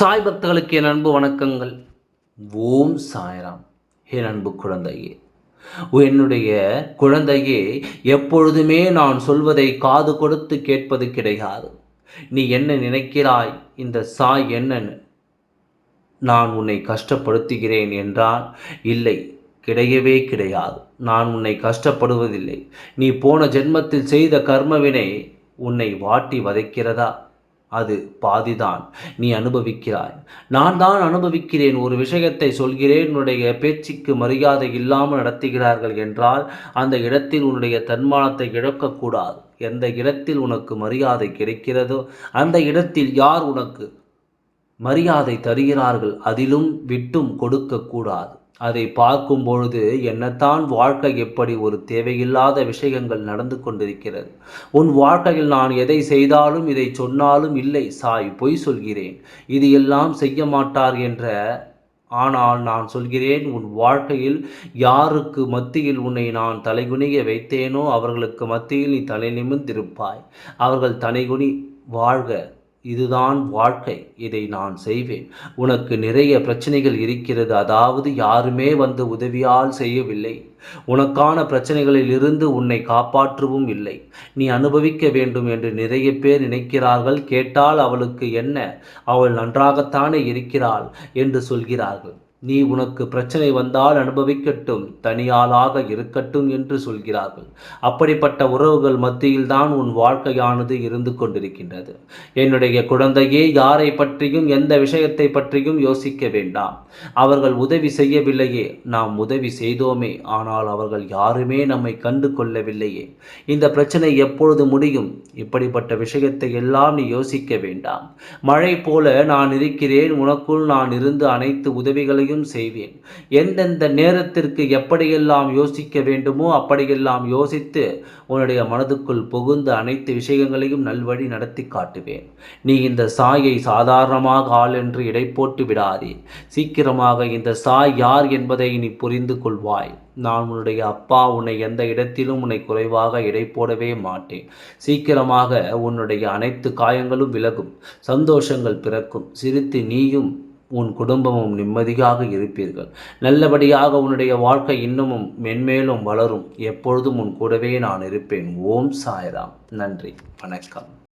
சாய் பக்தர்களுக்கு என் அன்பு வணக்கங்கள். ஓம் சாய்ராம். என் அன்பு குழந்தையே, என்னுடைய குழந்தையே, எப்பொழுதுமே நான் சொல்வதை காது கொடுத்து கேட்பது கிடையாது. நீ என்ன நினைக்கிறாய்? இந்த சாய் என்னன்னு நான் உன்னை கஷ்டப்படுத்துகிறேன் என்றால் இல்லை, கிடையவே கிடையாது. நான் உன்னை கஷ்டப்படுவதில்லை. நீ போன ஜென்மத்தில் செய்த கர்மவினை உன்னை வாட்டி வதைக்கிறதா? அது பாதிதான் நீ அனுபவிக்கிறாய். நான் தான் அனுபவிக்கிறேன். ஒரு விஷயத்தை சொல்கிறேன், உன்னுடைய பேச்சுக்கு மரியாதை இல்லாமல் நடத்துகிறார்கள் என்றால் அந்த இடத்தில் உன்னுடைய தன்மானத்தை இழக்கக்கூடாது. எந்த இடத்தில் உனக்கு மரியாதை கிடைக்கிறதோ அந்த இடத்தில் யார் உனக்கு மரியாதை தருகிறார்கள், அதிலும் விட்டும் கொடுக்கக்கூடாது. அதை பார்க்கும் பொழுது என்னத்தான் வாழ்க்கை எப்படி ஒரு தேவையில்லாத விஷயங்கள் நடந்து கொண்டிருக்கிறது. உன் வாழ்க்கையில் நான் எதை செய்தாலும் இதை சொன்னாலும் இல்லை சாய் பொய் சொல்கிறேன், இது எல்லாம் செய்ய மாட்டார் என்ற, ஆனால் நான் சொல்கிறேன், உன் வாழ்க்கையில் யாருக்கு மத்தியில் உன்னை நான் தலைகுனிய வைத்தேனோ அவர்களுக்கு மத்தியில் நீ தலை நிமிர்ந்திருப்பாய். அவர்கள் தலைகுனி வாழ்க, இதுதான் வாழ்க்கை, இதை நான் செய்வேன். உனக்கு நிறைய பிரச்சனைகள் இருக்கிறது, அதாவது யாருமே வந்து உதவியால் செய்யவில்லை. உனக்கான பிரச்சனைகளில் இருந்து உன்னை காப்பாற்றவும் இல்லை. நீ அனுபவிக்க வேண்டும் என்று நிறைய பேர் நினைக்கிறார்கள். கேட்டால் அவளுக்கு என்ன, அவள் நன்றாகத்தானே இருக்கிறாள் என்று சொல்கிறார்கள். நீ உனக்கு பிரச்சனை வந்தால் அனுபவிக்கட்டும், தனியாளாக இருக்கட்டும் என்று சொல்கிறார்கள். அப்படிப்பட்ட உறவுகள் மத்தியில்தான் உன் வாழ்க்கையானது இருந்து கொண்டிருக்கின்றது. என்னுடைய குழந்தையே, யாரை பற்றியும் எந்த விஷயத்தை பற்றியும் யோசிக்க வேண்டாம். அவர்கள் உதவி செய்யவில்லையே, நாம் உதவி செய்தோமே, ஆனால் அவர்கள் யாருமே நம்மை கண்டு கொள்ளவில்லையே. இந்த பிரச்சனை எப்பொழுது முடியும்? இப்படிப்பட்ட விஷயத்தை எல்லாம் நீ யோசிக்க வேண்டாம். மழை போல நான் இருக்கிறேன், உனக்குள் நான் இருந்து அனைத்து உதவிகளையும் செய்வேன். எந்தெந்த நேரத்திற்கு எப்படியெல்லாம் யோசிக்க வேண்டுமோ அப்படியெல்லாம் யோசித்து உன்னுடைய மனதுக்குள் புகுந்து அனைத்து விஷயங்களையும் நல்வழி நடத்தி காட்டுவேன். நீ இந்த சாயை சாதாரணமாக ஆள் என்று இடை போட்டு விடாதே. சீக்கிரமாக இந்த சாய் யார் என்பதை நீ புரிந்து கொள்வாய். நான் உன்னுடைய அப்பா, உன்னை எந்த இடத்திலும் உன்னை குறைவாக இடை போடவே மாட்டேன். சீக்கிரமாக உன்னுடைய அனைத்து காயங்களும் விலகும், சந்தோஷங்கள் பிறக்கும். சிரித்து நீயும் உன் குடும்பமும் நிம்மதியாக இருப்பீர்கள். நல்லபடியாக உன்னுடைய வாழ்க்கை இன்னமும் மென்மேலும் வளரும். எப்பொழுதும் உன் கூடவே நான் இருப்பேன். ஓம் சாய்ராம். நன்றி, வணக்கம்.